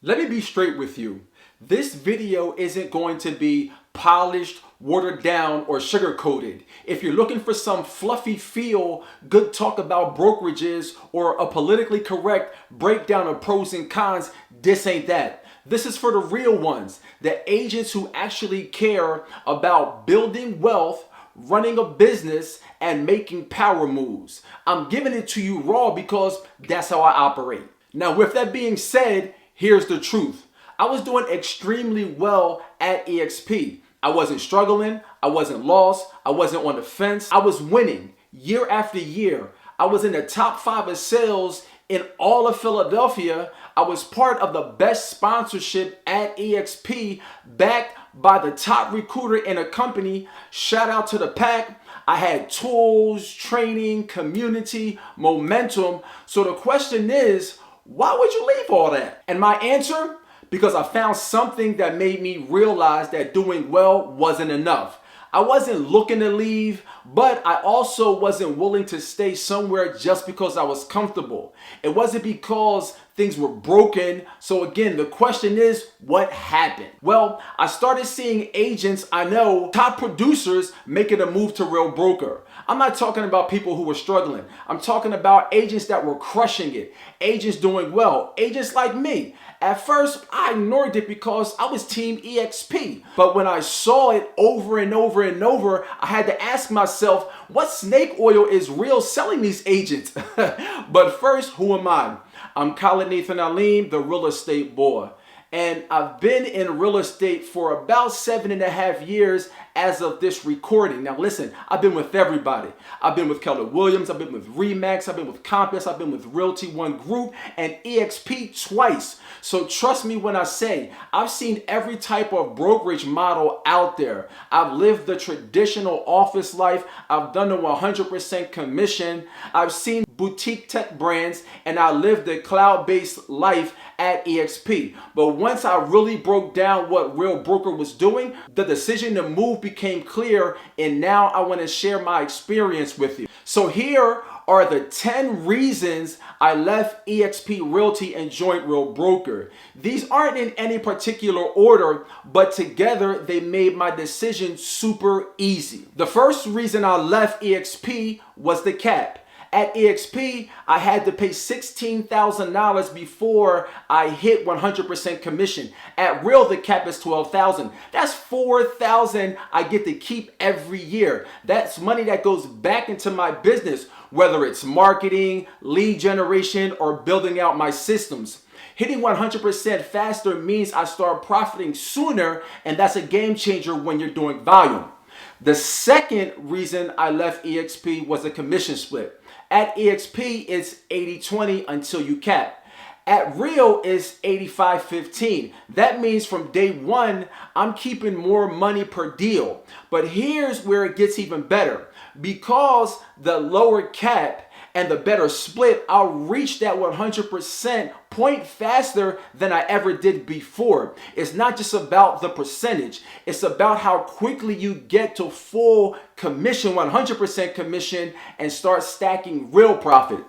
Let me be straight with you. This video isn't going to be polished, watered down, or sugar-coated. If you're looking for some fluffy feel, good talk about brokerages, or a politically correct breakdown of pros and cons, this ain't that. This is for the real ones, the agents who actually care about building wealth, running a business, and making power moves. I'm giving it to you raw because that's how I operate. Now, with that being said, here's the truth. I was doing extremely well at eXp. I wasn't struggling, I wasn't lost, I wasn't on the fence. I was winning year after year. I was in the top 5 of sales in all of Philadelphia. I was part of the best sponsorship at eXp, backed by the top recruiter in a company. Shout out to the pack. I had tools, training, community, momentum. So the question is, why would you leave all that? And my answer, because I found something that made me realize that doing well wasn't enough. I wasn't looking to leave, but I also wasn't willing to stay somewhere just because I was comfortable. It wasn't because things were broken. So again, the question is, what happened? Well, I started seeing agents I know, top producers, making a move to Real Broker. I'm not talking about people who were struggling. I'm talking about agents that were crushing it, agents doing well, agents like me. At first, I ignored it because I was team eXp. But when I saw it over and over and over, I had to ask myself, what snake oil is Real selling these agents? But first, who am I? I'm Khalid the real estate boy. And I've been in real estate for about 7.5 years as of this recording. Now listen, I've been with everybody. I've been with Keller Williams, I've been with Remax, I've been with Compass, I've been with Realty One Group, and eXp twice. So trust me when I say, I've seen every type of brokerage model out there. I've lived the traditional office life. I've done the 100% commission. I've seen boutique tech brands, and I lived the cloud-based life at eXp. But once I really broke down what Real Broker was doing, the decision to move became clear, and now I want to share my experience with you. So here are the 10 reasons I left eXp Realty and joined Real Broker. These aren't in any particular order, but together they made my decision super easy. The first reason I left eXp was the cap. At eXp, I had to pay $16,000 before I hit 100% commission. At Real, the cap is $12,000. That's $4,000 I get to keep every year. That's money that goes back into my business, whether it's marketing, lead generation, or building out my systems. Hitting 100% faster means I start profiting sooner, and that's a game changer when you're doing volume. The second reason I left eXp was the commission split. At eXp, it's 80-20 until you cap. At Real, it's 85-15. That means from day one, I'm keeping more money per deal. But here's where it gets even better. Because the lower cap and the better split, I'll reach that 100% point faster than I ever did before. It's not just about the percentage. It's about how quickly you get to full commission, 100% commission, and start stacking real profit.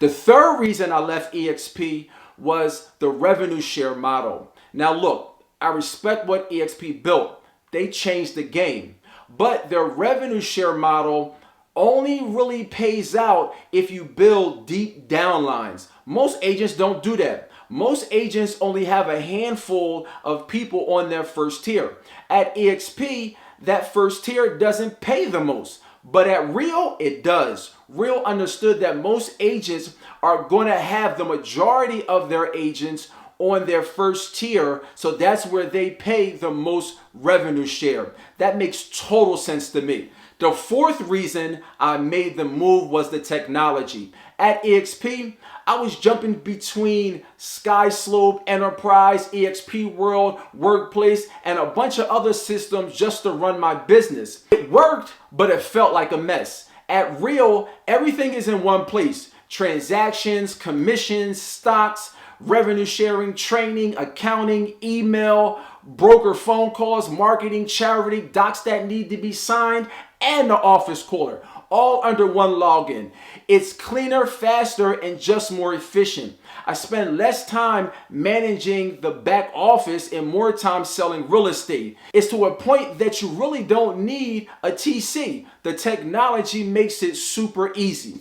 The third reason I left eXp was the revenue share model. Now look, I respect what eXp built. They changed the game. But their revenue share model only really pays out if you build deep downlines. Most agents don't do that. Most agents only have a handful of people on their first tier. At eXp, that first tier doesn't pay the most. But at Real, it does. Real understood that most agents are going to have the majority of their agents on their first tier, so that's where they pay the most revenue share. That makes total sense to me. The fourth reason I made the move was the technology. At eXp, I was jumping between SkySlope, Enterprise, eXp World, Workplace, and a bunch of other systems just to run my business. It worked, but it felt like a mess. At Real, everything is in one place. Transactions, commissions, stocks, revenue sharing, training, accounting, email, broker phone calls, marketing, charity, docs that need to be signed, and the office caller. all under one login. It's cleaner, faster, and just more efficient. I spend less time managing the back office and more time selling real estate. It's to a point that you really don't need a TC. The technology makes it super easy.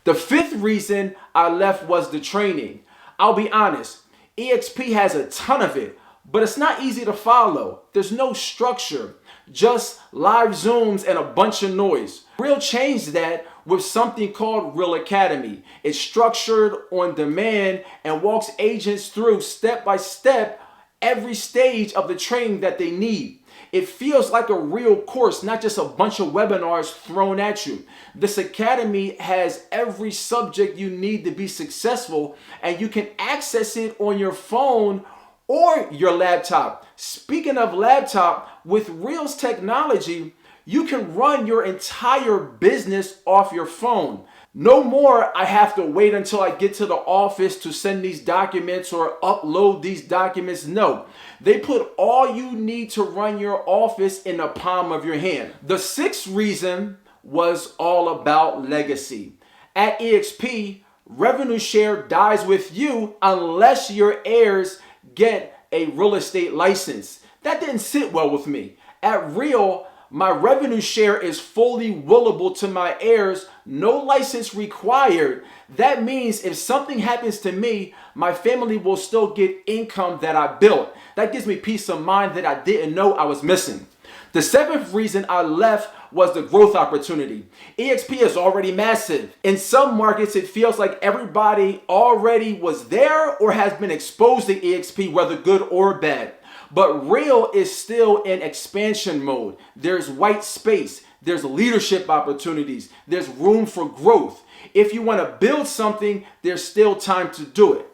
The fifth reason I left was the training. I'll be honest, eXp has a ton of it, but it's not easy to follow. There's no structure, just live Zooms and a bunch of noise. Real changed that with something called Real Academy. It's structured on demand and walks agents through step by step every stage of the training that they need. It feels like a real course, not just a bunch of webinars thrown at you. This academy has every subject you need to be successful, and you can access it on your phone or your laptop. Speaking of laptop, with Real's technology, you can run your entire business off your phone. No more I have to wait until I get to the office to send these documents or upload these documents. No, they put all you need to run your office in the palm of your hand. The sixth reason was all about legacy. At eXp, revenue share dies with you unless your heirs get a real estate license. That didn't sit well with me. At Real, my revenue share is fully willable to my heirs, no license required. That means if something happens to me, my family will still get income that I built. That gives me peace of mind that I didn't know I was missing. The seventh reason I left was the growth opportunity. eXp is already massive. In some markets, it feels like everybody already was there or has been exposed to eXp, whether good or bad. But Real is still in expansion mode. There's white space. There's leadership opportunities. There's room for growth. If you want to build something, there's still time to do it.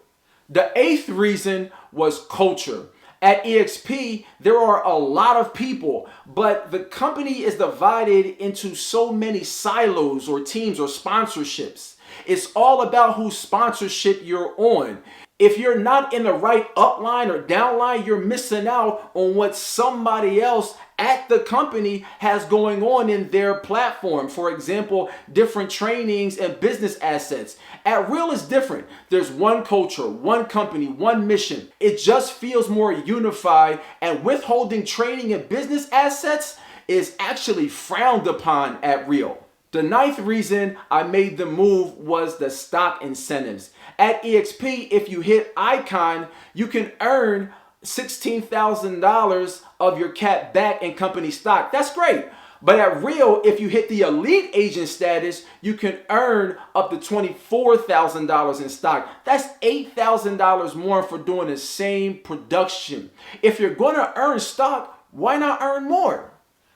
The eighth reason was culture. At eXp, there are a lot of people, but the company is divided into so many silos or teams or sponsorships. It's all about whose sponsorship you're on. If you're not in the right upline or downline, you're missing out on what somebody else at the company has going on in their platform. For example, different trainings and business assets. At Real is different. There's one culture, one company, one mission. It just feels more unified, and withholding training and business assets is actually frowned upon at Real. The ninth reason I made the move was the stock incentives. At eXp, if you hit Icon, you can earn $16,000 of your cap back in company stock. That's great. But at Real, if you hit the elite agent status, you can earn up to $24,000 in stock. That's $8,000 more for doing the same production. If you're going to earn stock, why not earn more?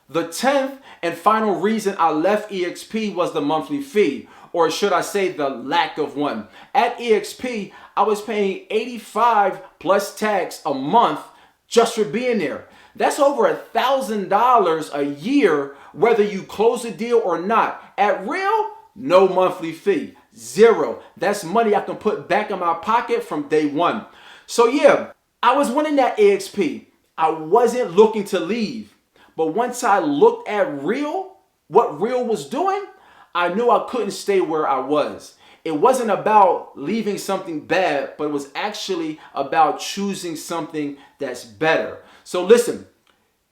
The 10th and final reason I left eXp was the monthly fee, or should I say the lack of one. At eXp, I was paying $85 plus tax a month just for being there. That's over $1,000 a year, whether you close a deal or not. At Real, no monthly fee, zero. That's money I can put back in my pocket from day one. So yeah, I was winning at eXp. I wasn't looking to leave. But once I looked at Real, what Real was doing, I knew I couldn't stay where I was. It wasn't about leaving something bad, but it was actually about choosing something that's better. So listen,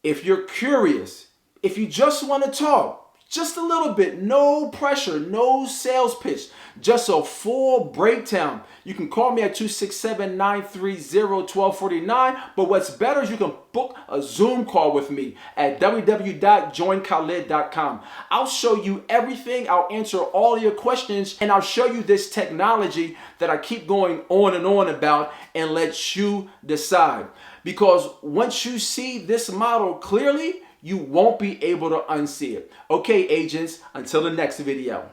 if you're curious, if you just want to talk, just a little bit, no pressure, no sales pitch, just a full breakdown, you can call me at 267-930-1249. But what's better is you can book a Zoom call with me at www.joinkhalid.com. I'll show you everything. I'll answer all your questions, and I'll show you this technology that I keep going on and on about and let you decide. Because once you see this model clearly, you won't be able to unsee it. Okay, agents, until the next video.